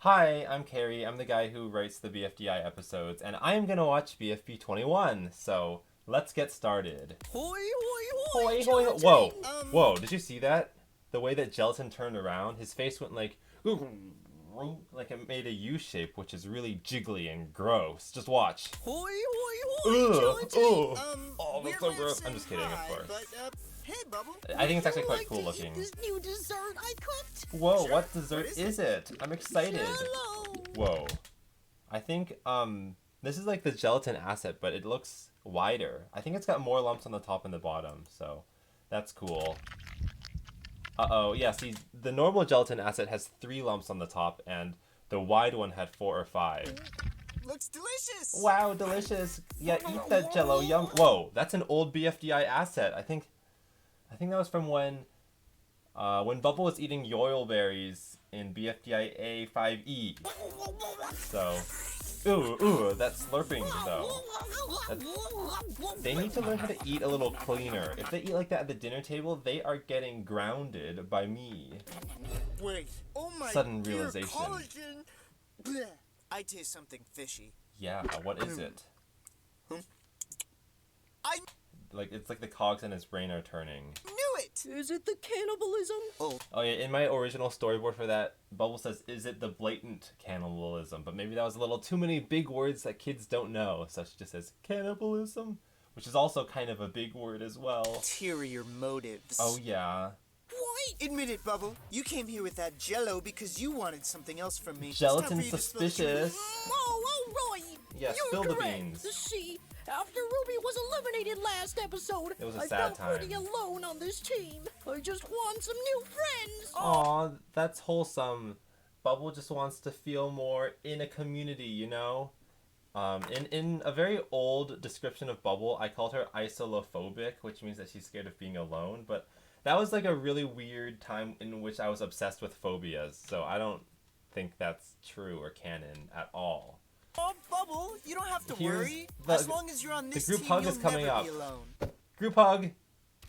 Hi, I'm Cary. I'm the guy who writes the BFDI episodes, and I am gonna watch BFB 21. So let's get started. Hoi, hoi, hoi, Hoi, hoi, hoi. gelatin! Whoa, whoa! Did you see that? The way that Gelatin turned around, his face went like it made a U shape, which is really jiggly and gross. Just watch. Hoi, hoi, hoi, gelatin! Oh, that's so gross. I'm just kidding, of course. But, hey, Bubble. I think it's actually would quite you cool like to eat looking. This new dessert I cooked. Whoa, Sure. what dessert is it? I'm excited. Hello. Whoa. I think this is like the gelatin asset, but it looks wider. I think it's got more lumps on the top and the bottom, so that's cool. Uh-oh, yeah, see, the normal gelatin asset has 3 lumps on the top, and the wide one had 4 or 5. Looks delicious. Wow, delicious. Yeah, eat that Jello. Yum. Whoa, that's an old BFDI asset. I think that was from when Bubble was eating yoil berries in BFDI A5E. So, ooh, that's slurping though. They need to learn how to eat a little cleaner. If they eat like that at the dinner table, they are getting grounded by me. Wait. Oh my Sudden dear realization. collagen. Blech. I taste something fishy. Yeah, what is it? I Like, it's like the cogs in his brain are turning. knew it. Is it the cannibalism? Oh yeah, in my original storyboard for that, Bubble says, is it the blatant cannibalism? But maybe that was a little too many big words that kids don't know, so she just says cannibalism, which is also kind of a big word as well. Ulterior motives. Oh yeah. Why? Admit it, Bubble. You came here with that Jello because you wanted something else from me. Gelatin It's time for you to spill the suspicious. Oh, right. Yeah, You're spill the correct. beans. See, after Ruby was eliminated last episode, It was a I sad felt time. pretty alone on this team. I just want some new friends. Aw, that's wholesome. Bubble just wants to feel more in a community, you know? In a very old description of Bubble, I called her isolophobic, which means that she's scared of being alone, but that was like a really weird time in which I was obsessed with phobias, so I don't think that's true or canon at all. Oh, Bubble, you don't have to Here's worry. the- As long as you're on this group team, hug you'll is coming never up. be alone. Group hug!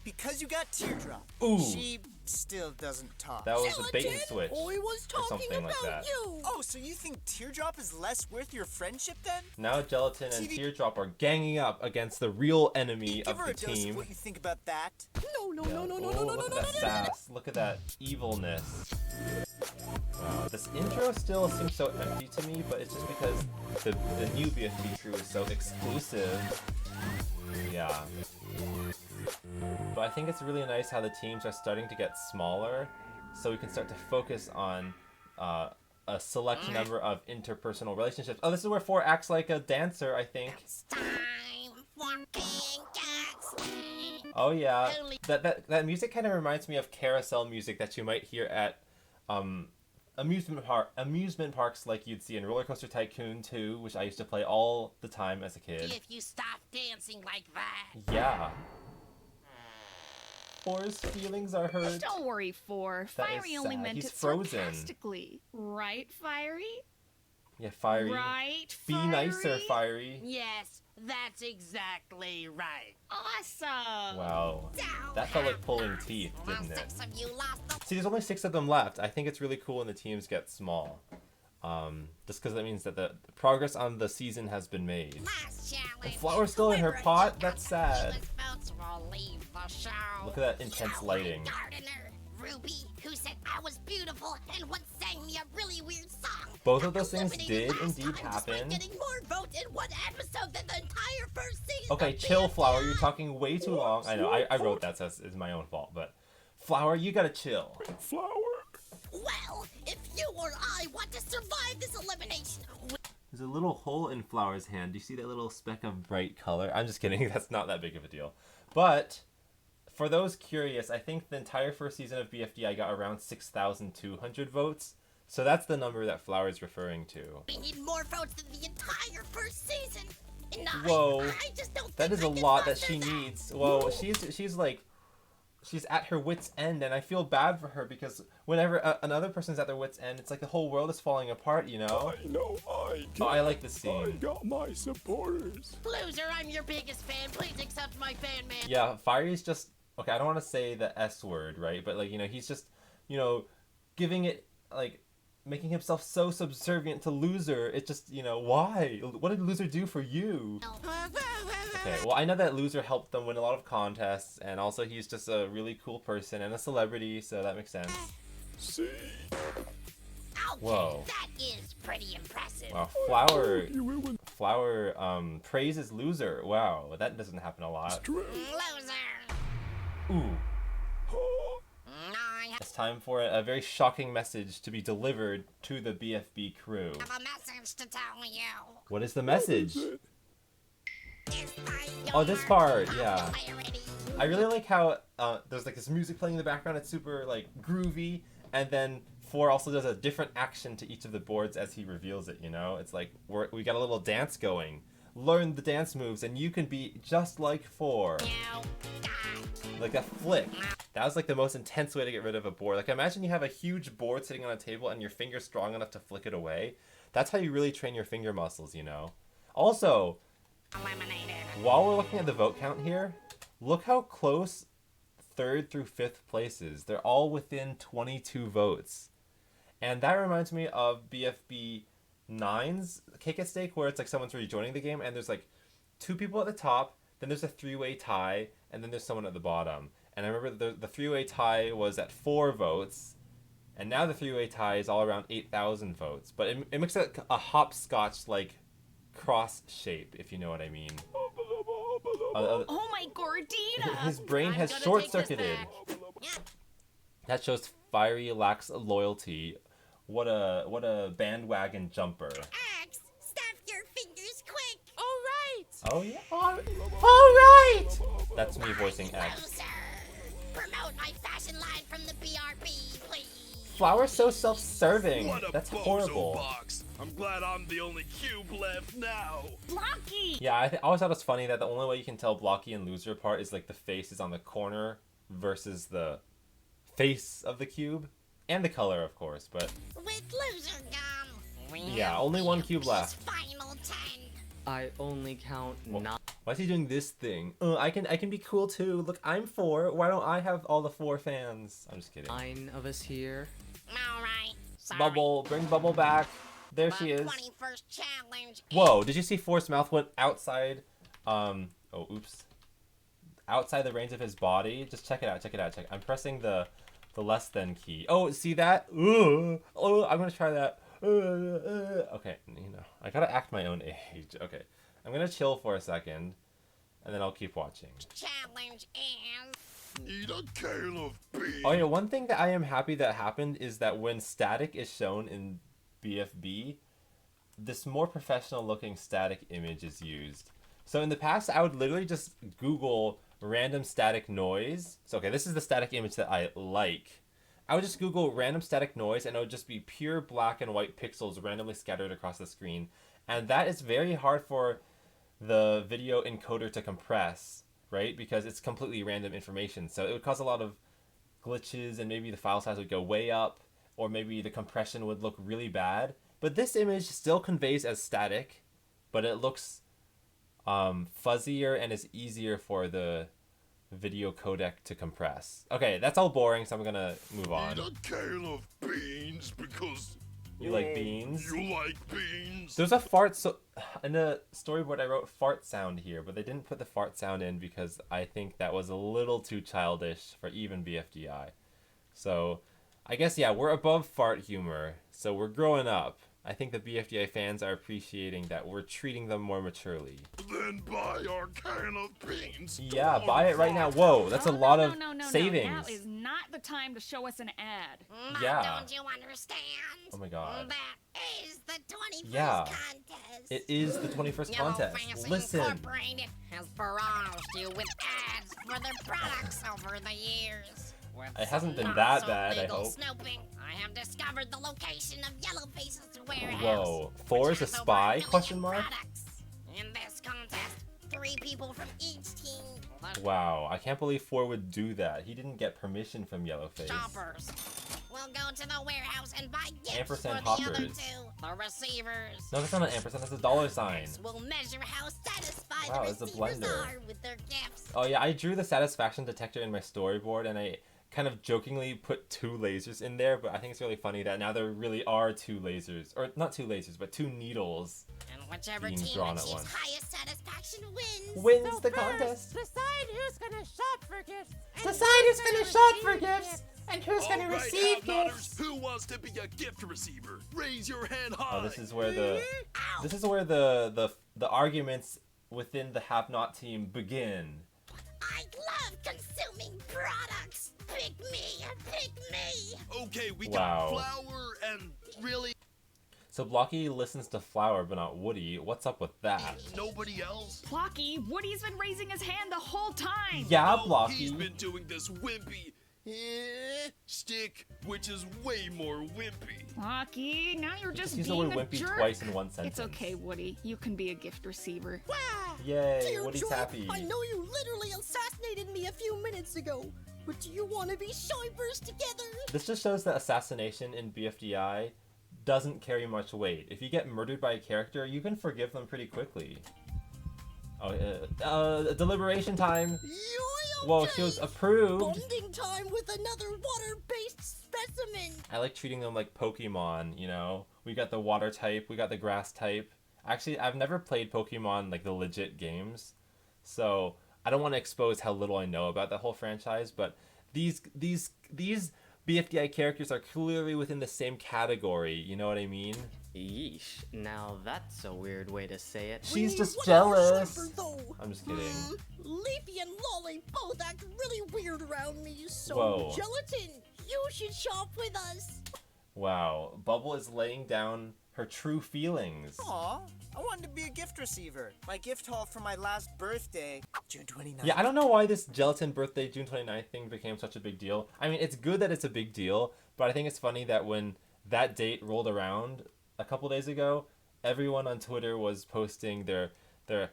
Because you got Teardrop. Ooh. She still doesn't talk. That was a bait and Gelatin, switch. I was or talking something like about that. you. Oh, so you think Teardrop is less worth your friendship then? Now Gelatin and TV Teardrop are ganging up against the real enemy Give of her the a dose team. of what you think about that. No, no, Yeah. no, no, no, Oh, no, no, no, look no, at no, that no, no. sass. Look at that evilness. Wow, this intro still seems so empty to me, but it's just because the new BFT True is so exclusive. Yeah. But I think it's really nice how the teams are starting to get smaller, so we can start to focus on a select number of interpersonal relationships. Oh, this is where 4 acts like a dancer, I think. It's time for Big Cats. Oh yeah, that music kind of reminds me of carousel music that you might hear at amusement parks like you'd see in Roller Coaster Tycoon 2, which I used to play all the time as a kid. If you stop dancing like that. Yeah. Four's feelings are hurt. Don't worry, Four. That is Fiery only sad. meant He's it frozen. sarcastically. Right, Fiery? Yeah, Fiery. Right, Be Fiery? nicer, Fiery. Yes, that's exactly right. Awesome! Wow. That felt like pulling teeth, Well, didn't it? 6 of you lost the See, there's only 6 of them left. I think it's really cool when the teams get small. Just because that means that the progress on the season has been made. last challenge. Flower's still in her Whoever pot? took That's out the sad. fewest votes will leave the show. Look at that intense lighting. Gardener, Ruby, who said I was beautiful and once sang me a really weird song. Both of those things Eliminated did last indeed time despite happen. getting more votes in one episode than the entire first season. Okay, of chill, BFDI. Flower. You're talking way too long. I know, I wrote that, so it's my own fault. But, Flower, you gotta chill. Flower. Well, if you or I want to survive this elimination, There's a little hole in Flower's hand. Do you see that little speck of bright color? I'm just kidding. That's not that big of a deal. But, for those curious, I think the entire first season of BFDI got around 6,200 votes. So that's the number that Flower's referring to. we need more votes than the entire first season. And Whoa. I just don't That think is I a can lot that muster she that. needs. Whoa, she's like, she's at her wit's end, and I feel bad for her because whenever another person's at their wit's end, it's like the whole world is falling apart, you know? I know I Oh, I can. like this I scene. got my supporters. Loser, I'm your biggest fan. Please accept my fan man. Yeah, Fiery's just, okay, I don't want to say the S word, right? But like, you know, he's just, you know, giving it, like, making himself so subservient to Loser. It's just, you know, why? What did Loser do for you? Okay, well, I know that Loser helped them win a lot of contests, and also he's just a really cool person and a celebrity, so that makes sense. See? Okay, Whoa. that is pretty impressive. Wow, Flower praises Loser. Wow, that doesn't happen a lot. Loser. Ooh. I It's time for a very shocking message to be delivered to the BFB crew. have a message to tell you. What is the message? Despite Oh, this your part, yeah. popularity, I really like how there's like this music playing in the background. It's super like groovy, and then 4 also does a different action to each of the boards as he reveals it. You know, it's like we got a little dance going. Learn the dance moves, and you can be just like 4. you die. Like a flick. That was like the most intense way to get rid of a board. Like imagine you have a huge board sitting on a table, and your finger's strong enough to flick it away. That's how you really train your finger muscles. You know. Also, Eliminated. while we're looking at the vote count here, look how close 3rd through 5th places. They're all within 22 votes. And that reminds me of BFB 9's Cake at Stake, where it's like someone's rejoining the game, and there's like 2 people at the top, then there's a 3-way tie, and then there's someone at the bottom. And I remember the 3-way tie was at 4 votes, and now the 3-way tie is all around 8,000 votes. But it makes it a hopscotch like cross shape, if you know what I mean. Oh my Gordita! His brain I'm has gonna short-circuited. take this back. That shows Fiery lacks loyalty. What a bandwagon jumper. Axe, snap your fingers quick. All right. Oh yeah. All right. That's me voicing X. Loser. Promote my fashion line from the BRB, please. Flower's so self-serving. What a That's bozo horrible. box. I'm glad I'm the only cube left now. Blocky! Yeah, I always thought it was funny that the only way you can tell Blocky and Loser apart is like the face is on the corner versus the face of the cube. And the color, of course, but With loser gum. we Yeah, have only one BRB's cube left. Final 10. I only count 9. why is he doing this thing? I can be cool too. Look, I'm 4. Why don't I have all the 4 fans? I'm just kidding. 9 of us here. All right. Sorry. Bubble, bring Bubble back. There The she is. 21st challenge. Whoa, did you see Forrest's mouth went outside? Oh, oops. Outside the range of his body. Just check it out. I'm pressing the less than key. Oh, see that? Oh, I'm gonna try that. Okay, you know, I gotta act my own age. Okay, I'm gonna chill for a second, and then I'll keep watching. Challenge is. Need a can of beans. Oh yeah, one thing that I am happy that happened is that when static is shown in BFB, this more professional looking static image is used. So in the past, I would literally just Google random static noise. So okay, this is the static image that I like. I would just Google random static noise, and it would just be pure black and white pixels randomly scattered across the screen. And that is very hard for the video encoder to compress, right? Because it's completely random information. So it would cause a lot of glitches, and maybe the file size would go way up, or maybe the compression would look really bad. But this image still conveys as static, but it looks fuzzier and is easier for the video codec to compress. Okay, that's all boring, so I'm gonna move on. Need a can of beans because You like beans? You like beans? There's a fart, so in the storyboard I wrote fart sound here, but they didn't put the fart sound in because I think that was a little too childish for even BFDI. So I guess, yeah, we're above fart humor, so we're growing up. I think the BFDI fans are appreciating that we're treating them more maturely. Then buy our can of beans. Yeah, buy it right now. Whoa, that's a lot of No, savings. now is not the time to show us an ad. But Yeah. don't you understand? Oh my god. That is the 21st Yeah. contest. It is the 21st Yellow contest. Fantasy Listen. Incorporated has barraged you with ads for their products over the years. With It hasn't been some that not so bad, I legal hope. Snooping, I have discovered the location of Yellowface's warehouse. Whoa, which 4 is a has over spy? 1 million Question mark? products. In this contest, 3 people from each team. Wow, I can't believe 4 would do that. He didn't get permission from Yellowface. Shoppers will go to the warehouse and buy gifts Ampersand for the other hoppers. 2. The receivers No, that's not an ampersand, that's a dollar sign. will measure how satisfied Wow, the it's a receivers blender. are with their gifts. Oh yeah, I drew the satisfaction detector in my storyboard, and I kind of jokingly put 2 lasers in there, but I think it's really funny that now there really are 2 lasers, or not 2 lasers, but 2 needles And whichever being team drawn at achieves once. highest satisfaction wins. Wins the contest. Decide who's gonna shop for gifts. Decide who's gonna shop for gifts and who's gonna All right, receive have-notters, gifts. who wants to be a gift receiver? Raise your hand Oh, high. this is where the Ow. the arguments within the have-not team begin. I love consuming products. Pick me, pick me. Okay, we Wow. got Flower and really So Blocky listens to Flower but not Woody. What's up with that? nobody else. Blocky, Woody's been raising his hand the whole time. Yeah, Oh, Blocky. he's been doing this wimpy stick, which is way more wimpy. Blocky, now you're just Use the being word a wimpy jerk. twice in one sentence. It's okay, Woody. You can be a gift receiver. Yay, Dear Woody's Joy, happy. I know you literally assassinated me a few minutes ago, but do you want to be shivers together? This just shows that assassination in BFDI doesn't carry much weight. If you get murdered by a character, you can forgive them pretty quickly. Oh, deliberation time. Yoy, Whoa, okay. she was approved. Bonding time with another water-based specimen. I like treating them like Pokemon, you know? We got the water type, we got the grass type. Actually, I've never played Pokemon, like the legit games. So, I don't want to expose how little I know about the whole franchise, but these BFDI characters are clearly within the same category, you know what I mean? Yeesh. Now that's a weird way to say it. She's just What jealous. are though? I'm just kidding. Leafy and Lolly both act really weird around me, so Whoa. Gelatin, you should shop with us. Wow, Bubble is laying down her true feelings. Aw, I wanted to be a gift receiver. My gift haul for my last birthday, June 29th. Yeah, I don't know why this gelatin birthday June 29th thing became such a big deal. I mean, it's good that it's a big deal, but I think it's funny that when that date rolled around a couple days ago, everyone on Twitter was posting their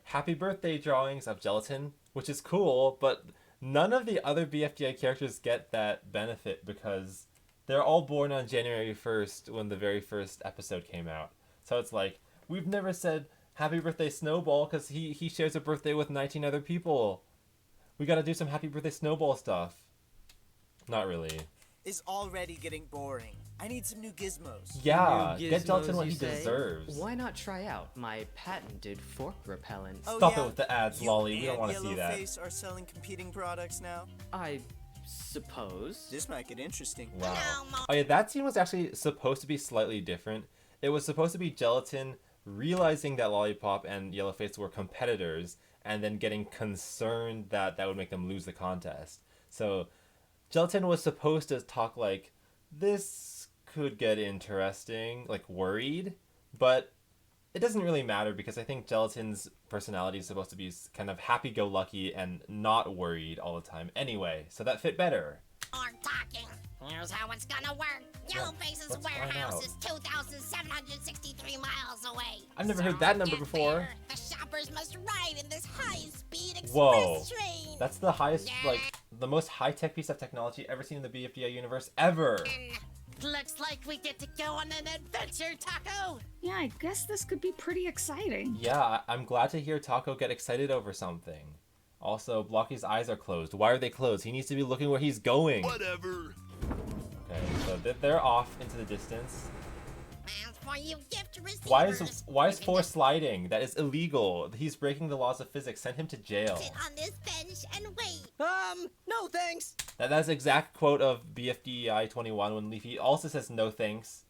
happy birthday drawings of gelatin, which is cool, but none of the other BFDI characters get that benefit because they're all born on January 1st when the very first episode came out. So it's like, we've never said happy birthday Snowball because he shares a birthday with 19 other people. We gotta do some happy birthday Snowball stuff. Not really. Is already getting boring. I need some new gizmos. Yeah, New get Gelatin gizmos, what you he say? deserves. Why not try out my patented fork repellent? Oh, Stop yeah, it with the ads, you Lolly. We don't and want to see that. Yellowface are selling competing products now. I suppose. This might get interesting. Wow. No, Mo- Oh yeah, that scene was actually supposed to be slightly different. It was supposed to be Gelatin realizing that Lollipop and Yellowface were competitors and then getting concerned that that would make them lose the contest. So Gelatin was supposed to talk like, this could get interesting, like worried, but it doesn't really matter because I think Gelatin's personality is supposed to be kind of happy-go-lucky and not worried all the time anyway, so that fit better. Are talking. Here's how it's gonna work. Yellowface's let's find warehouse out. is 2,763 miles away. I've never heard So that to number get before. there, the shoppers must ride in this high-speed express Whoa. train. That's the highest, like, the most high-tech piece of technology ever seen in the BFDI universe ever. Looks like we get to go on an adventure, Taco. Yeah, I guess this could be pretty exciting. Yeah, I'm glad to hear Taco get excited over something. Also, Blocky's eyes are closed. Why are they closed? He needs to be looking where he's going. Whatever. Okay, so they're off into the distance. As for you gift receivers, Why is you can Force just sliding? That is illegal. He's breaking the laws of physics. Send him to jail. sit on this bench and wait. No thanks. That's exact quote of BFDI 21 when Leafy also says no thanks.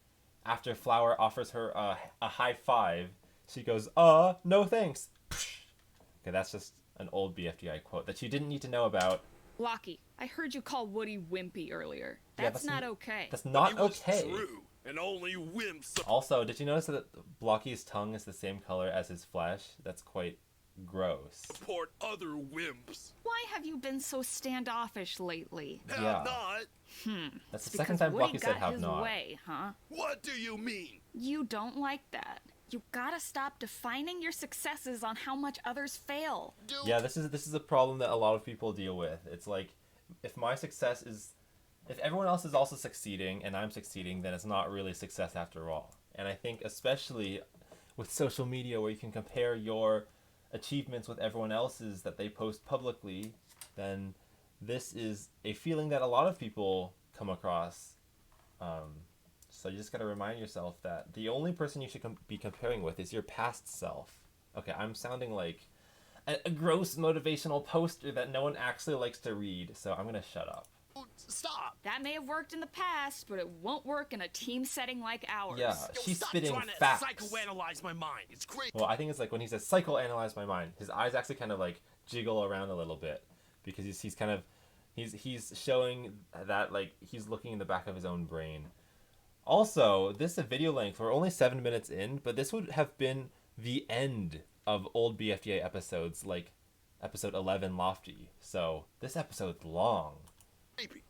After Flower offers her a high five, she goes, no thanks. Okay, that's just an old BFDI quote that you didn't need to know about. Blocky, I heard you call Woody wimpy earlier. Yeah, That's not okay. That's not It was okay. true, and only wimps. Also, did you notice that Blocky's tongue is the same color as his flesh? That's quite gross. Support other wimps. Why have you been so standoffish lately? Have Yeah. not. That's the It's second because time Woody Blocky got said have his not. way, huh? What do you mean? You don't like that. You gotta stop defining your successes on how much others fail. Yeah, this is a problem that a lot of people deal with. It's like, if everyone else is also succeeding and I'm succeeding, then it's not really success after all. And I think especially with social media where you can compare your achievements with everyone else's that they post publicly, then this is a feeling that a lot of people come across. So you just gotta remind yourself that the only person you should be comparing with is your past self. Okay, I'm sounding like a gross motivational poster that no one actually likes to read, so I'm gonna shut up. Stop! That may have worked in the past, but it won't work in a team setting like ours. Yeah, Yo, she's stop spitting trying to facts. psychoanalyze my mind. It's great. Well, I think it's like when he says psychoanalyze my mind, his eyes actually kind of like jiggle around a little bit because he's kind of he's showing that like he's looking in the back of his own brain. Also, this is a video length. We're only 7 minutes in, but this would have been the end of old BFDA episodes, like episode 11 Lofty. So this episode's long. Maybe.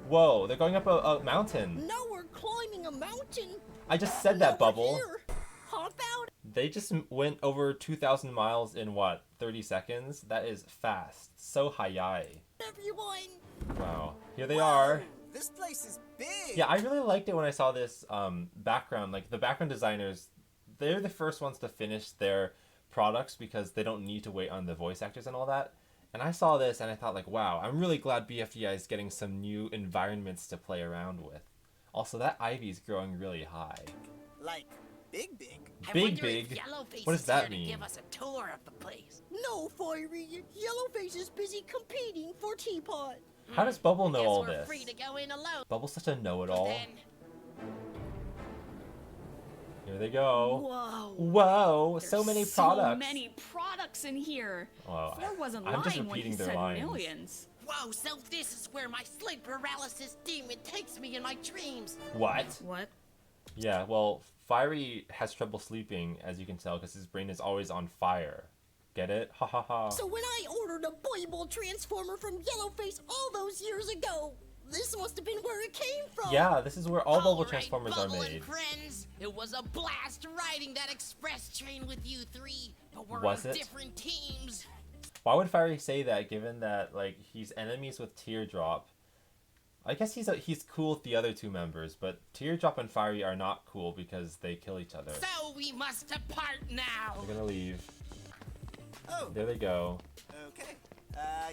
Whoa, they're going up a mountain. Now we're climbing a mountain. I just said that, Now we're Bubble. here. Hop out. They just went over 2,000 miles in what, 30 seconds? That is fast. So high. Everyone. Wow. Here they Whoa, are. This place is big. Yeah, I really liked it when I saw this background. Like, the background designers, they're the first ones to finish their products because they don't need to wait on the voice actors and all that. And I saw this and I thought, like, wow, I'm really glad BFDI is getting some new environments to play around with. Also, that ivy is growing really high. Like, big. Big? What does that mean? Give us a tour of the place. No, Fiery. Yellowface is busy competing for Teapot. How does Bubble know Guess all we're this? free to go in alone. Bubble's such a know-it-all. Then Here they go. Whoa. Whoa, There's so many so products. many products in here. Wow, Ford wasn't I'm just lying when he repeating their said lines. millions. whoa, so this is where my sleep paralysis demon takes me in my dreams. What? What? Yeah, well, Fiery has trouble sleeping, as you can tell, because his brain is always on fire. Get it? Ha ha ha. So when I ordered a Bible transformer from Yellowface all those years ago, this must have been where it came from. Yeah, this is where all Bubble Alright, Transformers are Bubble made. and friends, it was a blast riding that express train with you three, but we're Was on it? different teams. Why would Fiery say that, given that, like, he's enemies with Teardrop? I guess he's cool with the other two members, but Teardrop and Fiery are not cool because they kill each other. So we must depart now. They're gonna leave. Oh, There they go. okay.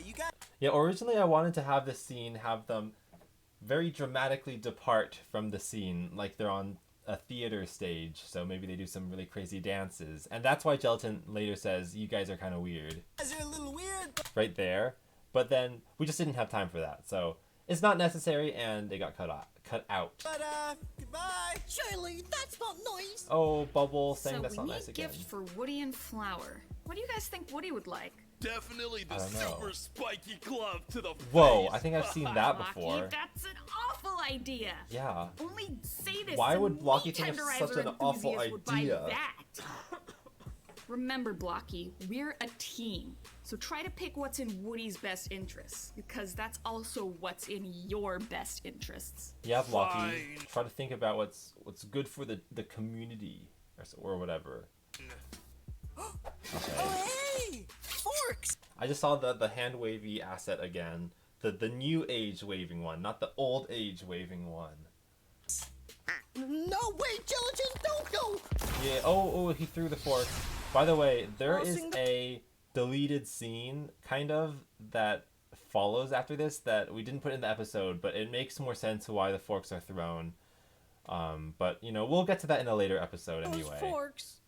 You got. Yeah, originally I wanted to have this scene have them very dramatically depart from the scene, like they're on a theater stage, so maybe they do some really crazy dances. And that's why Gelatin later says, you guys are kind of weird. You guys are a little weird, but Right there. But then we just didn't have time for that, so it's not necessary, and they got cut out. Goodbye. Charlie, that's not nice. Oh, Bubble saying So that's we not need nice again. gifts for Woody and Flower. What do you guys think Woody would like? Definitely the I don't know. super spiky glove to the Whoa, face. I think I've seen that Blocky, before. that's an awful idea. Yeah. Only sadists Why and would Blocky meat think of tenderizer such an awful enthusiasts would idea? buy that. Remember, Blocky, we're a team. So try to pick what's in Woody's best interests, because that's also what's in your best interests. Yeah, Blocky. Fine. Try to think about what's good for the community or whatever. Oh, Okay. hey! Forks! I just saw the hand wavy asset again. The new age waving one, not the old age waving one. No, wait, Gelatin, don't go. Yeah, oh, he threw the fork. By the way, there is Crossing the- a deleted scene, kind of, that follows after this that we didn't put in the episode, but it makes more sense to why the forks are thrown. But, you know, we'll get to that in a later episode Those anyway. forks.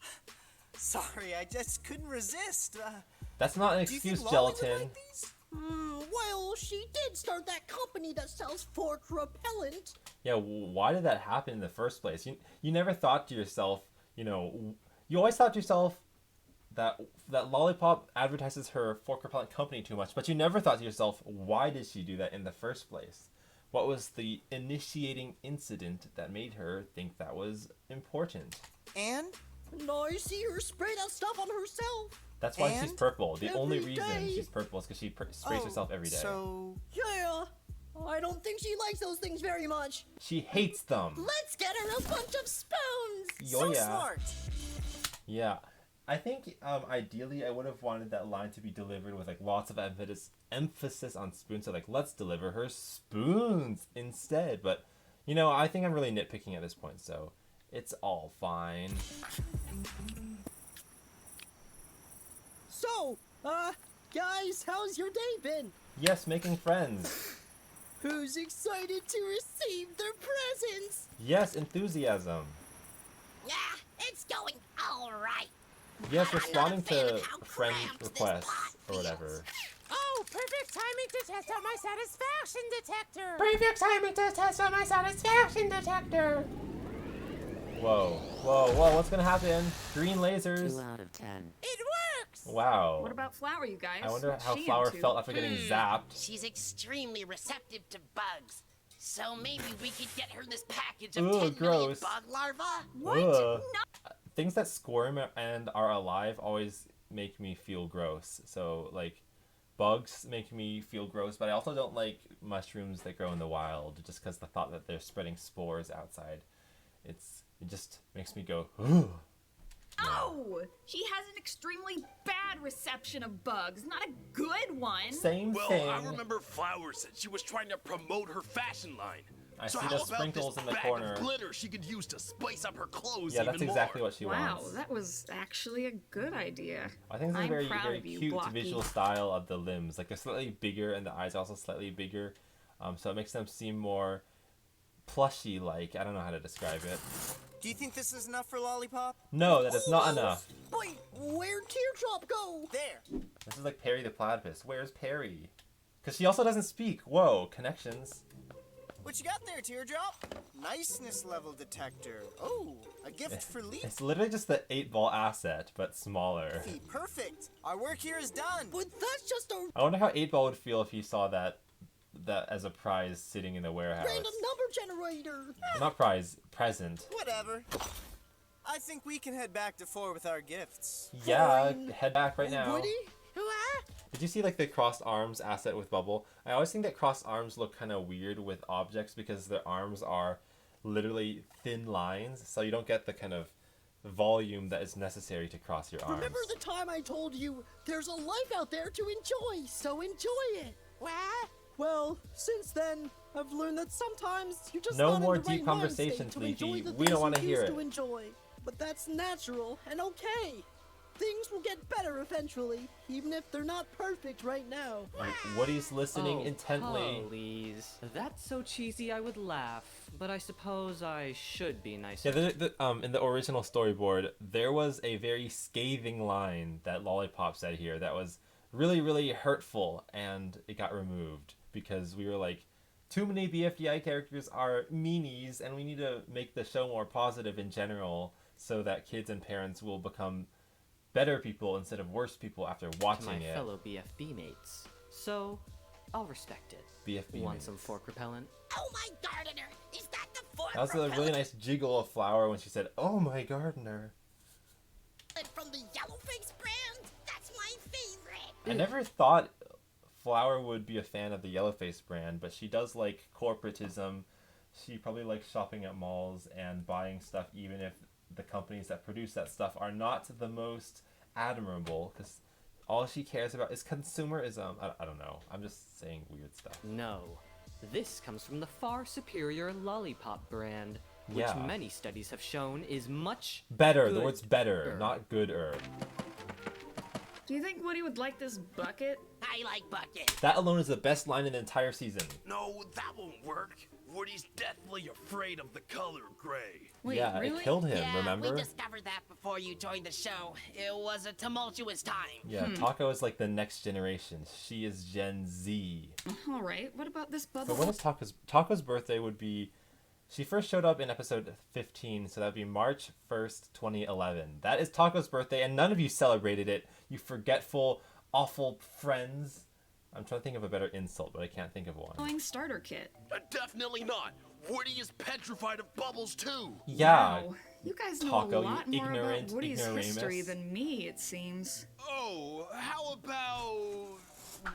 Sorry, I just couldn't resist. That's not an Do you think excuse, Lolly would Gelatin. like these? Well, she did start that company that sells fork repellent. Yeah, why did that happen in the first place? You never thought to yourself, you know, you always thought to yourself that Lollipop advertises her fork repellent company too much, but you never thought to yourself, why did she do that in the first place? What was the initiating incident that made her think that was important? And? Now I see her spray that stuff on herself. That's why she's And purple. The only every reason day. she's purple is because she sprays herself every day. So, Yeah, I don't think she likes those things very much. She hates them. Let's get her a bunch of spoons. so yeah. smart. Yeah. I think ideally I would have wanted that line to be delivered with like lots of emphasis on spoons. So like, let's deliver her spoons instead. But, you know, I think I'm really nitpicking at this point, so it's all fine. So, Guys, how's your day been? Yes, making friends. Who's excited to receive their presents? Yes, enthusiasm. Yeah, it's going all right. Yes, I'm not a responding fan to of how friend cramped this requests plot or whatever. Oh, perfect timing to test out my satisfaction detector. Perfect timing to test out my satisfaction detector. Whoa, whoa, whoa, what's gonna happen? Green lasers. 2 out of 10. It works. Wow. What about Flower, you guys? I wonder What's how she Flower into? felt after getting zapped. She's extremely receptive to bugs. So maybe we could get her this package of Ooh, 10 million gross. bug larvae? What? Ugh. No. Things that squirm and are alive always make me feel gross. So, like, bugs make me feel gross, but I also don't like mushrooms that grow in the wild just because the thought that they're spreading spores outside. It just makes me go, ooh. Oh, she has an extremely bad reception of bugs. Not a good one. Same Well, thing. I remember Flower said she was trying to promote her fashion line. I So see how the about sprinkles this in the bag corner. of glitter she could use to spice up her clothes Yeah, even that's exactly more? what she Wow, wants. that was actually a good idea. I think it's a I'm very, proud very of you, cute Blocky. visual style of the limbs. Like, they're slightly bigger and the eyes are also slightly bigger. So it makes them seem more plushy-like. I don't know how to describe it. Do you think this is enough for Lollipop? No, that is not enough. Wait, where'd Teardrop go? There. This is like Perry the Platypus. Where's Perry? Because she also doesn't speak. Whoa, connections. What you got there, Teardrop? Niceness level detector. Oh, a gift for Leaf. It's literally just the 8-ball asset, but smaller. Perfect. Our work here is done. But that's just a I wonder how 8-ball would feel if he saw that as a prize sitting in the warehouse. random number generator. Not prize, present. Whatever. I think we can head back to 4 with our gifts. Yeah, Fine. head back right now. Woody? Did you see like the crossed arms asset with Bubble? I always think that crossed arms look kind of weird with objects because their arms are literally thin lines, so you don't get the kind of volume that is necessary to cross your arms. Remember the time I told you there's a life out there to enjoy, so enjoy it. What? Well, since then, I've learned that sometimes you just No not more in the deep right mind conversations, state to enjoy Leafy. the We don't things wanna you hear used it. to enjoy. But that's natural and okay. Things will get better eventually, even if they're not perfect right now. Woody's listening Oh, intently. Please. That's so cheesy I would laugh, but I suppose I should be nicer. Yeah, in the original storyboard, there was a very scathing line that Lollipop said here that was really, really hurtful, and it got removed because we were like, too many BFDI characters are meanies, and we need to make the show more positive in general so that kids and parents will become better people instead of worse people after To watching my it. fellow BFB mates. So, I'll respect it. BFB Want mates. some fork repellent? Oh my gardener, is that the fork That was a really repellent nice jiggle of Flower when she said, "Oh my gardener." from the Yellowface brand? That's my favorite. I never thought Flower would be a fan of the Yellowface brand, but she does like corporatism. She probably likes shopping at malls and buying stuff even if the companies that produce that stuff are not the most admirable, because all she cares about is consumerism. I don't know. I'm just saying weird stuff. No. This comes from the far superior Lollipop brand, which Yeah. many studies have shown is much Better. The word's better, good-er. not good-er. Do you think Woody would like this bucket? I like bucket. That alone is the best line in the entire season. No, that won't work. Woody's deathly afraid of the color gray. Wait, yeah, really? it killed him, Yeah, remember? we discovered that before you joined the show. It was a tumultuous time. Yeah, Taco is like the next generation. She is Gen Z. All right. What about this But bubble? when is Taco's birthday would be... She first showed up in episode 15, so that would be March 1st, 2011. That is Taco's birthday, and none of you celebrated it, you forgetful, awful friends. I'm trying to think of a better insult, but I can't think of one. Glowing starter kit. Definitely not. Woody is petrified of bubbles too. Yeah, Wow. You guys know Taco, a lot you more ignorant about Woody's ignoramus. history than me, it seems. Oh, how about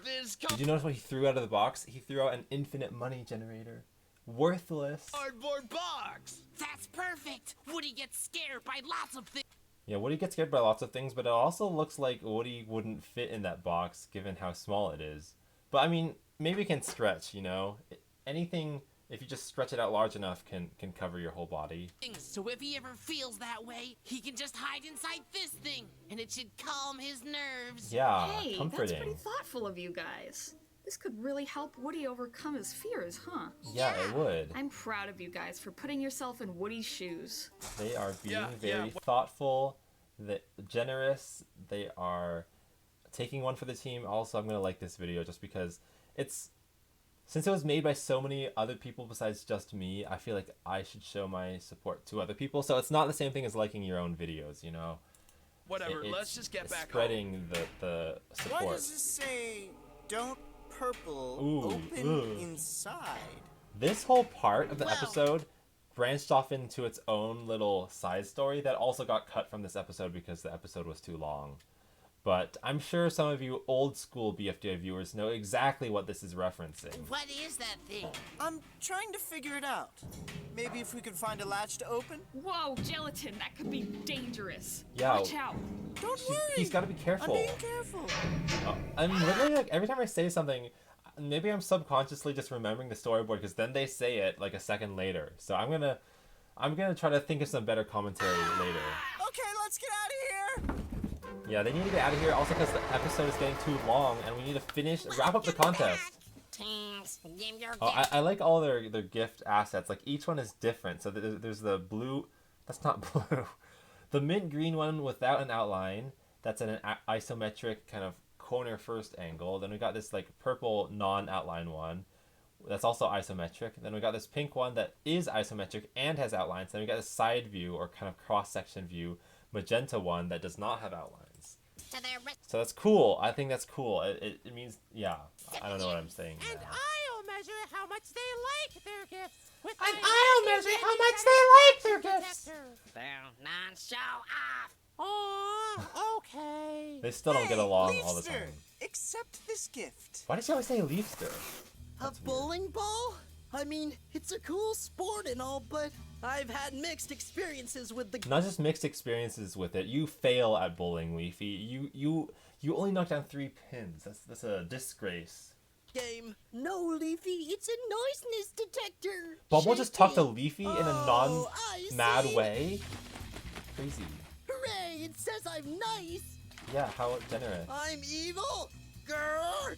this Did you notice what he threw out of the box? He threw out an infinite money generator. Worthless. cardboard box? That's perfect. Woody gets scared by lots of things. Yeah, Woody gets scared by lots of things, but it also looks like Woody wouldn't fit in that box given how small it is. But I mean, maybe it can stretch, you know? Anything if you just stretch it out large enough, can cover your whole body. So if he ever feels that way, he can just hide inside this thing, and it should calm his nerves. Yeah, Hey, comforting. that's pretty thoughtful of you guys. This could really help Woody overcome his fears, huh? Yeah, it would. I'm proud of you guys for putting yourself in Woody's shoes. They are being very thoughtful, generous. They are taking one for the team. Also, I'm gonna like this video just because since it was made by so many other people besides just me, I feel like I should show my support to other people. So it's not the same thing as liking your own videos, you know? Whatever, let's just get back spreading the support. Why does this say, don't purple, open inside? This whole part of the episode branched off into its own little side story that also got cut from this episode because the episode was too long. But I'm sure some of you old school BFDI viewers know exactly what this is referencing. What is that thing? I'm trying to figure it out. Maybe if we could find a latch to open? Whoa, Gelatin, that could be dangerous. Yeah. Watch out. Don't worry. He's got to be careful. I'm being careful. I'm literally like, every time I say something, maybe I'm subconsciously just remembering the storyboard because then they say it like a second later. So I'm gonna try to think of some better commentary later. Okay, let's get out of here. Yeah, they need to get out of here also because the episode is getting too long and we need to wrap up the contest. I like all their gift assets. Like each one is different. So there's the blue, that's not blue. The mint green one without an outline. That's an isometric kind of corner first angle. Then we got this like purple non-outline one. That's also isometric. Then we got this pink one that is isometric and has outlines. Then we got this side view or kind of cross-section view magenta one that does not have outlines. So that's cool. I think that's cool. It means, yeah, I don't know what I'm saying. And I'll measure how much they like their gifts. And I'll measure how much they like their gifts. They're not show off. Oh, okay. They still don't get along all the Leafster, time. accept this gift. Why did you always say Leafster? A bowling ball? I mean, it's a cool sport and all, but I've had mixed experiences with the Not just mixed experiences with it. You fail at bowling, Leafy. You only knocked down 3 pins. That's a disgrace. game. No, Leafy, it's a noiseness detector. Bubble just talked to Shaky. Leafy in a Oh, non-mad I see. way. Crazy. Hooray! It says I'm nice. Yeah, how generous. I'm evil. Grrr.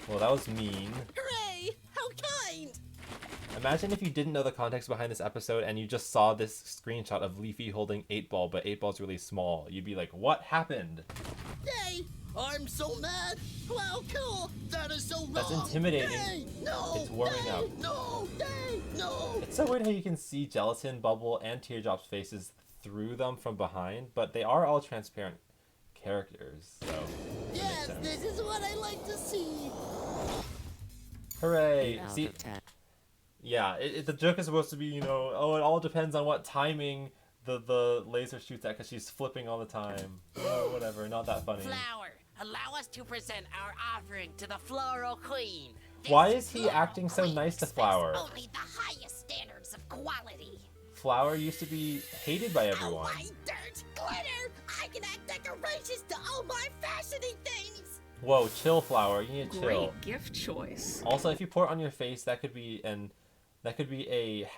Well, that was mean. Hooray! How kind. Imagine if you didn't know the context behind this episode and you just saw this screenshot of Leafy holding 8-Ball, but 8-Ball's really small. You'd be like, what happened? Yay! I'm so mad. Wow, cool. That is so wrong. That's intimidating. Yay! No. It's warming Yay! up. No. Yay! No. It's so weird how you can see Gelatin, Bubble, and Teardrop's faces through them from behind, but they are all transparent characters, so... Yes, this is what I like to see. Hooray! See, yeah, the joke is supposed to be, you know, oh, it all depends on what timing the laser shoots at because she's flipping all the time. Oh, whatever, not that funny. Flower, allow us to present our offering to the Floral Queen. Why is he acting so nice to Flower? Only the highest standards of quality. Flower used to be hated by Oh, everyone. my dirt glitter! I can add decorations to all my fashioning things! Whoa, chill, Flower. You need to chill. Great gift choice. Also, if you pour it on your face, that could be a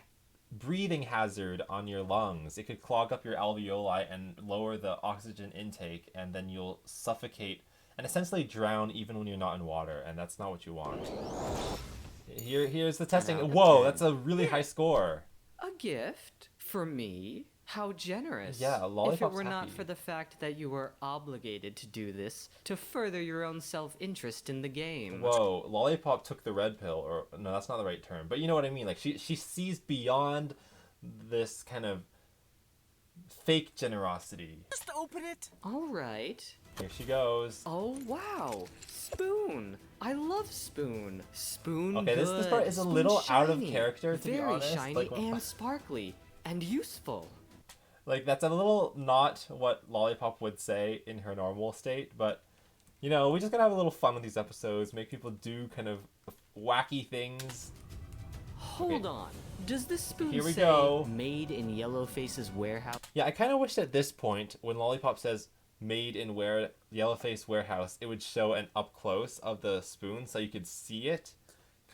breathing hazard on your lungs. It could clog up your alveoli and lower the oxygen intake, and then you'll suffocate and essentially drown even when you're not in water, and that's not what you want. Here's the testing. Whoa, that's a really high score. A gift? For me? How generous. Yeah, Lollipop's If it were not happy. for the fact that you were obligated to do this to further your own self-interest in the game. Whoa, Lollipop took the red pill, or no, that's not the right term, but you know what I mean. Like she sees beyond this kind of fake generosity. Just open it. All right. Here she goes. Oh, wow. Spoon. I love Spoon. Spoon Okay, good. this part is a Spoon little out of shiny. character, to be Very honest. shiny Like, and sparkly. And useful. like that's a little not what Lollipop would say in her normal state, but you know, we just gotta have a little fun with these episodes, make people do kind of wacky things. Hold on. Does this spoon Here we say go. made in Yellowface's warehouse? Yeah, I kind of wish at this point, when Lollipop says made in Yellowface warehouse, it would show an up close of the spoon so you could see it.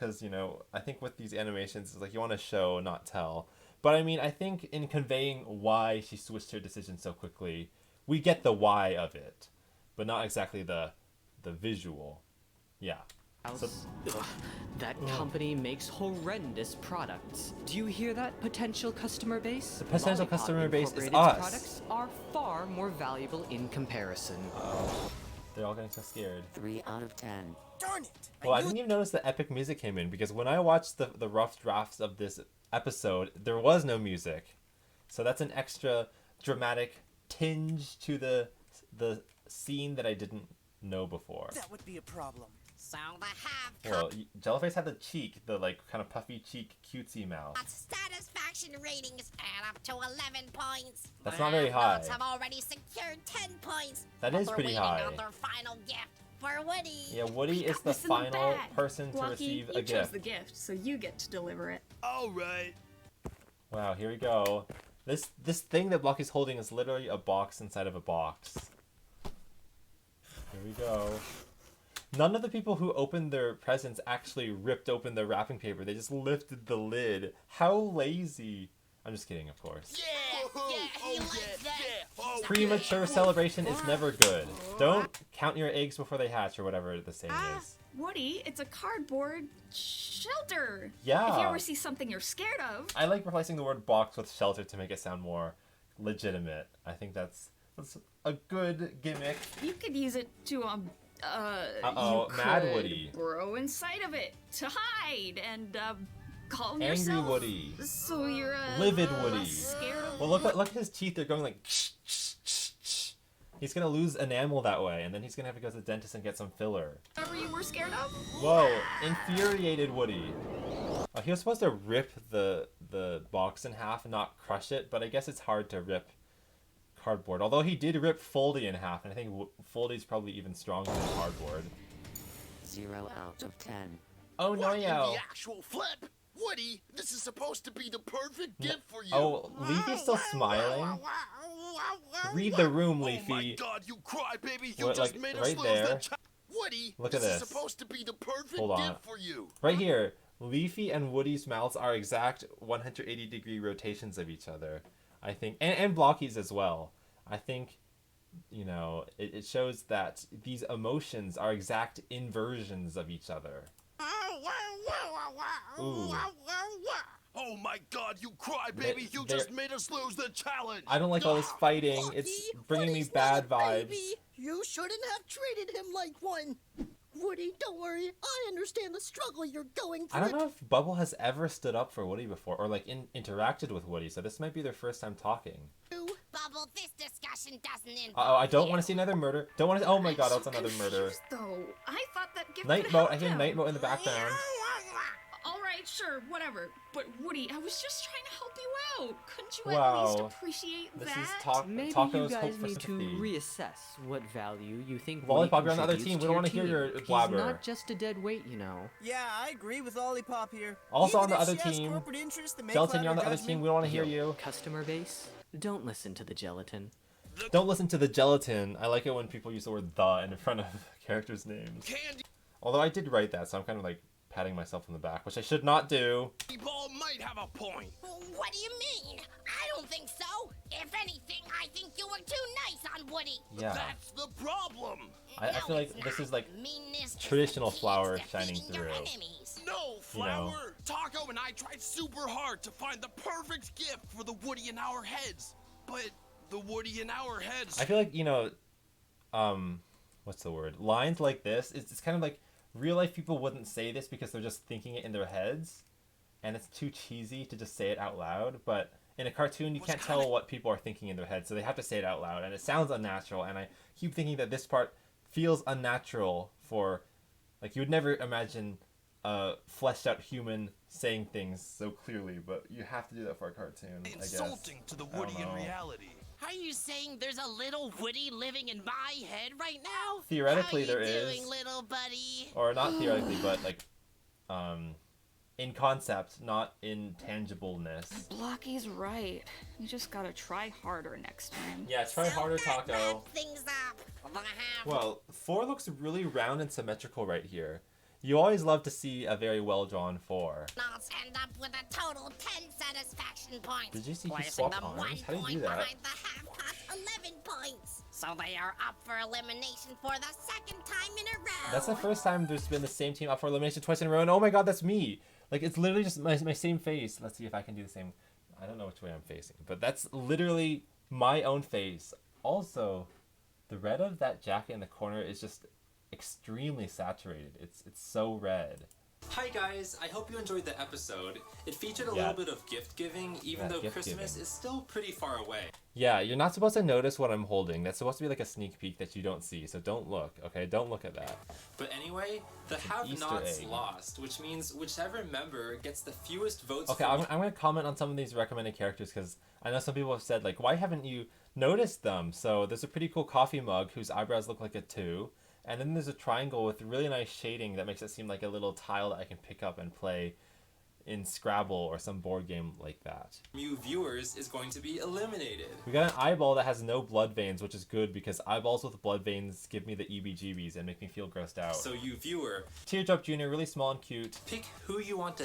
because, you know, I think with these animations, it's like you want to show, not tell. But I mean, I think in conveying why she switched her decision so quickly, we get the why of it, but not exactly the visual. Yeah. So, that company makes horrendous products. Do you hear that, potential customer base? The potential Lollipop customer base is Incorporated's us. Products are far more valuable in comparison. they're all getting so scared. 3 out of 10. Darn it! Well, I didn't even notice the epic music came in, because when I watched the rough drafts of this episode, there was no music. So that's an extra dramatic tinge to the scene that I didn't know before. That would be a problem. So the half Well, Jellyface had the cheek, the like kind of puffy cheek, cutesy mouth. satisfaction ratings add up to 11 points. That's not very high. Notes have already secured 10 points. That but is they're pretty waiting high. on their final gift for Woody. Yeah, Woody is the This in the final bag. person to Blocky, receive you a chose gift. the gift, so you get to deliver it. Alright. Wow, here we go. This thing that Blocky's holding is literally a box inside of a box. Here we go. None of the people who opened their presents actually ripped open the wrapping paper. They just lifted the lid. How lazy. I'm just kidding, of course. He likes that. Premature celebration is never good. Don't count your eggs before they hatch, or whatever the saying is. Woody, it's a cardboard shelter. Yeah. If you ever see something you're scared of. I like replacing the word box with shelter to make it sound more legitimate. I think that's a good gimmick. You could use it to Uh-oh, you Mad could Woody. burrow inside of it to hide and calm Angry yourself. Woody. So you're Livid Woody. less scared of. Well, look at his teeth. They're going like. He's gonna lose enamel that way, and then he's gonna have to go to the dentist and get some filler. Whatever you were scared of. Whoa, infuriated Woody. He was supposed to rip the box in half and not crush it, but I guess it's hard to rip cardboard. Although he did rip Foldy in half, and I think Foldy's probably even stronger than cardboard. 0 out of 10. Oh no, What in yo. the actual flip? Woody, this is supposed to be the perfect gift for you. Oh, Leafy's still smiling. Read the room, Leafy. Oh my god, you crybaby! You What, just like, made us right lose there? the Woody, Look at this this. is supposed to be the perfect Hold on. gift for you. Right here, Leafy and Woody's mouths are exact 180-degree rotations of each other. I think, and Blocky's as well. I think, you know, it shows that these emotions are exact inversions of each other. Ooh. Oh my god, you crybaby! You They're- just made us lose the challenge. I don't like all this fighting. It's bringing me Woody's bad not a vibes. baby. You shouldn't have treated him like one. Woody, don't worry. I understand the struggle you're going through. I don't know if Bubble has ever stood up for Woody before, or like interacted with Woody, so this might be their first time talking. Bubble, this discussion doesn't involve Uh-oh, I don't you. want to see another murder. Don't want to. Oh my god, that's another murder. Confused, though. I thought that gift Night could Moat. help I hear him. Night Moat in the background. All right, sure, whatever. But Woody, I was just trying to help you out. Couldn't you at least Wow. appreciate This that? is Maybe Taco's you guys hope for need to sympathy. reassess what value you think Lollipop, Woody you're on the other contributes team. We don't your wanna hear team. your He's blabber. not just a dead weight, you know. Yeah, I agree with Lollipop here. Also Even on the if other she has team, corporate interests that may Gelatin, cloud you're on her the other judgment, team. We don't want to hear Yo, you. Customer base, don't listen to the gelatin. Don't listen to the gelatin. I like it when people use the word "the" in front of characters' names. Candy Although I did write that, so I'm kind of like patting myself on the back, which I should not do. Ball might have a point. What do you mean? I don't think so. If anything, I think you were too nice on Woody. Yeah. That's the problem. I No, feel like it's this not. is like Meanness is traditional the key Flower to shining defeating your through. enemies. No, Flower! Taco and I tried super hard to find the perfect gift for the Woody in our heads. But the Woody in our heads... I feel like, you know, what's the word? Lines like this, it's kind of like real life people wouldn't say this because they're just thinking it in their heads, and it's too cheesy to just say it out loud. But in a cartoon, you can't tell what people are thinking in their heads, so they have to say it out loud, and it sounds unnatural. And I keep thinking that this part feels unnatural for, like, you would never imagine a fleshed out human saying things so clearly, but you have to do that for a cartoon, I guess. Insulting to the I don't Woody in know. reality. Are you saying there's a little Woody living in my head right now? Theoretically, How there you is. doing, little buddy? Or not theoretically, but like, in concept, not in tangibleness. Blocky's right. You just gotta try harder next time. Yeah, try harder, Taco. Wrap things up. The half Well, 4 looks really round and symmetrical right here. You always love to see a very well-drawn 4. I'll end up with a total 10 satisfaction points. Did you see he placing swapped them arms? 1 How did you point do that? behind the half-cost 11 points. So they are up for elimination for the second time in a row. That's the first time there's been the same team up for elimination twice in a row, and oh my god, that's me! Like, it's literally just my same face. Let's see if I can do the same. I don't know which way I'm facing, but that's literally my own face. Also, the red of that jacket in the corner is just extremely saturated. It's so red. Hi guys, I hope you enjoyed the episode. It featured a Yeah. little bit of gift giving, even though Christmas is still pretty far away. Yeah, you're not supposed to notice what I'm holding. That's supposed to be like a sneak peek that you don't see, so don't look, okay? Don't look at that. But anyway, the Easter have-nots egg. lost, which means whichever member gets the fewest votes Okay, I'm going to comment on some of these recommended characters because I know some people have said, like, why haven't you noticed them? So there's a pretty cool coffee mug whose eyebrows look like a 2. And then there's a triangle with really nice shading that makes it seem like a little tile that I can pick up and play in Scrabble or some board game like that. you viewers is going to be eliminated. We got an eyeball that has no blood veins, which is good because eyeballs with blood veins give me the EBGBs and make me feel grossed out. So you viewer, Teardrop Jr., really small and cute. pick who you want to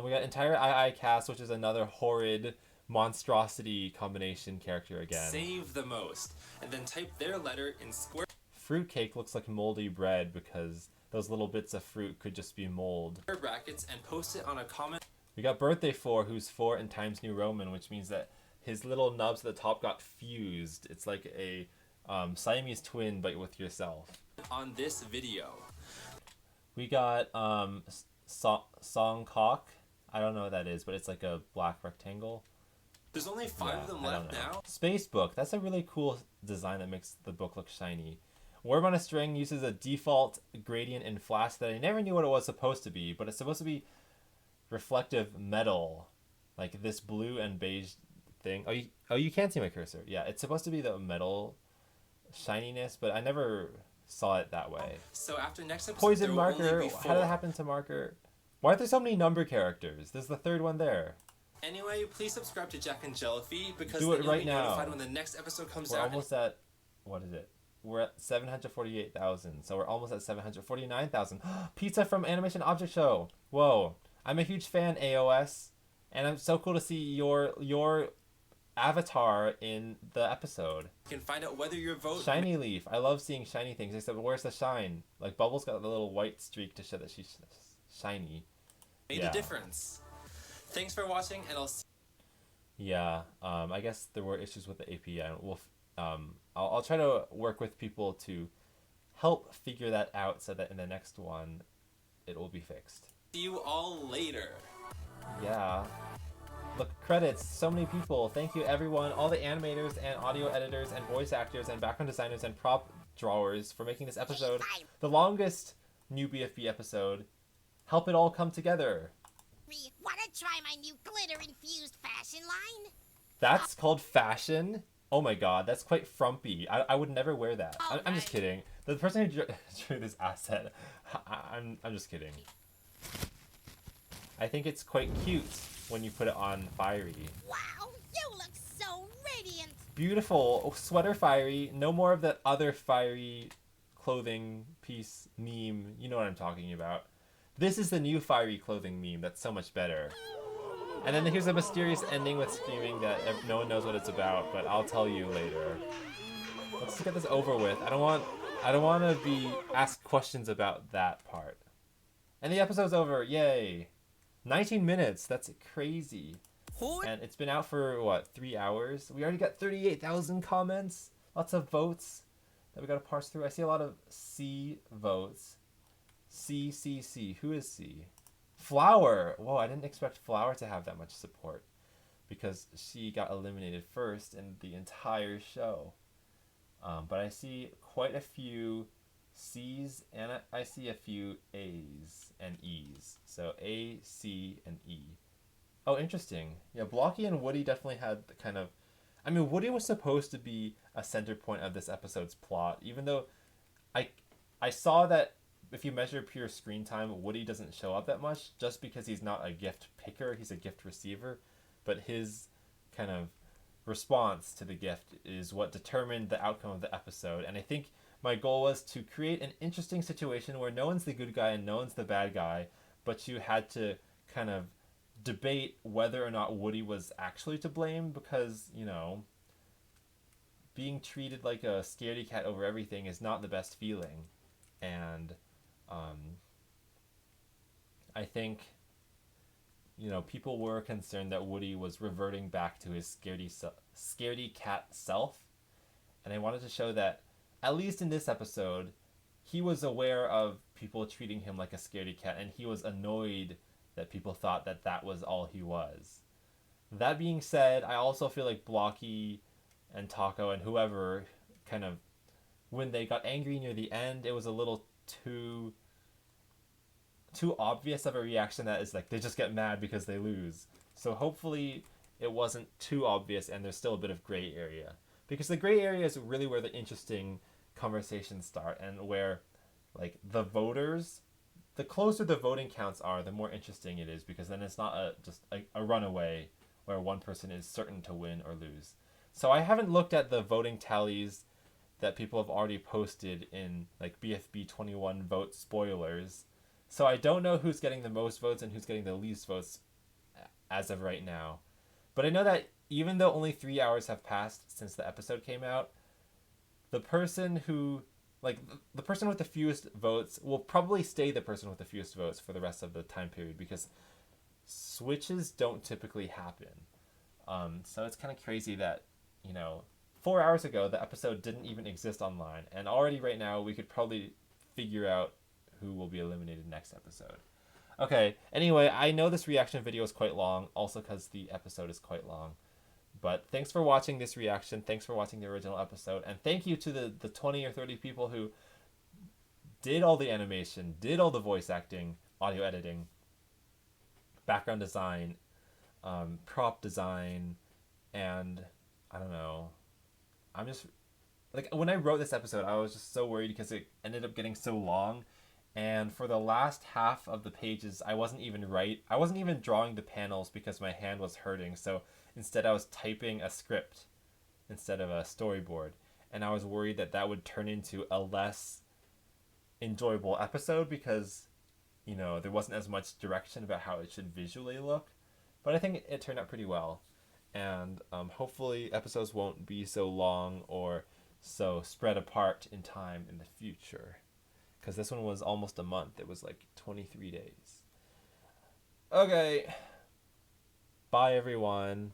We got entire II cast, which is another horrid monstrosity combination character again. save the most, and then type their letter in square Fruitcake looks like moldy bread because those little bits of fruit could just be mold. brackets and post it on a comment We got Birthday 4, who's 4 in Times New Roman, which means that his little nubs at the top got fused. It's like a Siamese twin, but with yourself. on this video. We got Songkok. I don't know what that is, but it's like a black rectangle. There's only 5 of them I don't left know. now. Space Book. That's a really cool design that makes the book look shiny. Worm on a String uses a default gradient in Flash that I never knew what it was supposed to be, but it's supposed to be reflective metal, like this blue and beige thing. Oh, you can't see my cursor. Yeah, it's supposed to be the metal shininess, but I never saw it that way. So after next episode, Poison there will only Marker. be How 4. did that happen to Marker? Why are there so many number characters? There's the 3rd one there. Anyway, please subscribe to Jack and Jellyfeed because Do then it you'll right be now. notified when the next episode comes We're out. almost at, what is it? We're at 748,000, so we're almost at 749,000. Pizza from Animation Object Show. Whoa, I'm a huge fan, AOS, and it's so cool to see your avatar in the episode. You can find out whether your vote Shiny Leaf. I love seeing shiny things. Except where's the shine? Like Bubbles got the little white streak to show that she's shiny. made Yeah. a difference. Thanks for watching, and I'll see Yeah, I guess there were issues with the API. I'll try to work with people to help figure that out so that in the next one, it will be fixed. you all later. Yeah. Look, credits, so many people. Thank you everyone, all the animators and audio editors and voice actors and background designers and prop drawers for making this episode the longest new BFB episode. Help it all come together. Wanna try my new glitter-infused fashion line? That's called fashion? Oh my god, that's quite frumpy. I would never wear that. I'm just kidding. The person who drew this asset, I'm just kidding. I think it's quite cute when you put it on Fiery. Wow, you look so radiant. Beautiful. Oh, sweater Fiery. No more of that other Fiery clothing piece meme. You know what I'm talking about. This is the new Fiery clothing meme. That's so much better. And then here's a mysterious ending with screaming that no one knows what it's about, but I'll tell you later. Let's get this over with. I don't want to be asked questions about that part. And the episode's over. Yay. 19 minutes. That's crazy. And it's been out for, what, 3 hours? We already got 38,000 comments. Lots of votes that we got to parse through. I see a lot of C votes. C. Who is C? Flower. Whoa, I didn't expect Flower to have that much support because she got eliminated first in the entire show. But I see quite a few C's and I see a few A's and E's. So A, C, and E. Oh, interesting. Yeah, Blocky and Woody definitely had the kind of... I mean, Woody was supposed to be a center point of this episode's plot, even though I saw that if you measure pure screen time, Woody doesn't show up that much just because he's not a gift picker, he's a gift receiver. But his kind of response to the gift is what determined the outcome of the episode. And I think My goal was to create an interesting situation where no one's the good guy and no one's the bad guy, but you had to kind of debate whether or not Woody was actually to blame because, you know, being treated like a scaredy cat over everything is not the best feeling. And I think, you know, people were concerned that Woody was reverting back to his scaredy cat self. And I wanted to show that, at least in this episode, he was aware of people treating him like a scaredy cat, and he was annoyed that people thought that that was all he was. That being said, I also feel like Blocky and Taco and whoever kind of, when they got angry near the end, it was a little too obvious of a reaction that is like they just get mad because they lose. So hopefully it wasn't too obvious and there's still a bit of gray area. Because the gray area is really where the interesting conversations start, and where like the voters, the closer the voting counts are, the more interesting it is, because then it's not just a runaway where one person is certain to win or lose. So I haven't looked at the voting tallies that people have already posted in like BFB 21 vote spoilers. So I don't know who's getting the most votes and who's getting the least votes as of right now. But I know that even though only 3 hours have passed since the episode came out, the person who, like, the person with the fewest votes will probably stay the person with the fewest votes for the rest of the time period, because switches don't typically happen. So it's kind of crazy that, you know, 4 hours ago, the episode didn't even exist online. And already right now, we could probably figure out who will be eliminated next episode. Okay, anyway, I know this reaction video is quite long, also because the episode is quite long. But thanks for watching this reaction. Thanks for watching the original episode. And thank you to the 20 or 30 people who did all the animation, did all the voice acting, audio editing, background design, prop design, and I don't know. I'm just, like, when I wrote this episode, I was just so worried because it ended up getting so long. And for the last half of the pages, I wasn't even drawing the panels because my hand was hurting. So instead I was typing a script instead of a storyboard. And I was worried that that would turn into a less enjoyable episode because, you know, there wasn't as much direction about how it should visually look. But I think it turned out pretty well. And hopefully episodes won't be so long or so spread apart in time in the future. Because this one was almost a month. It was like 23 days. Okay. Bye, everyone.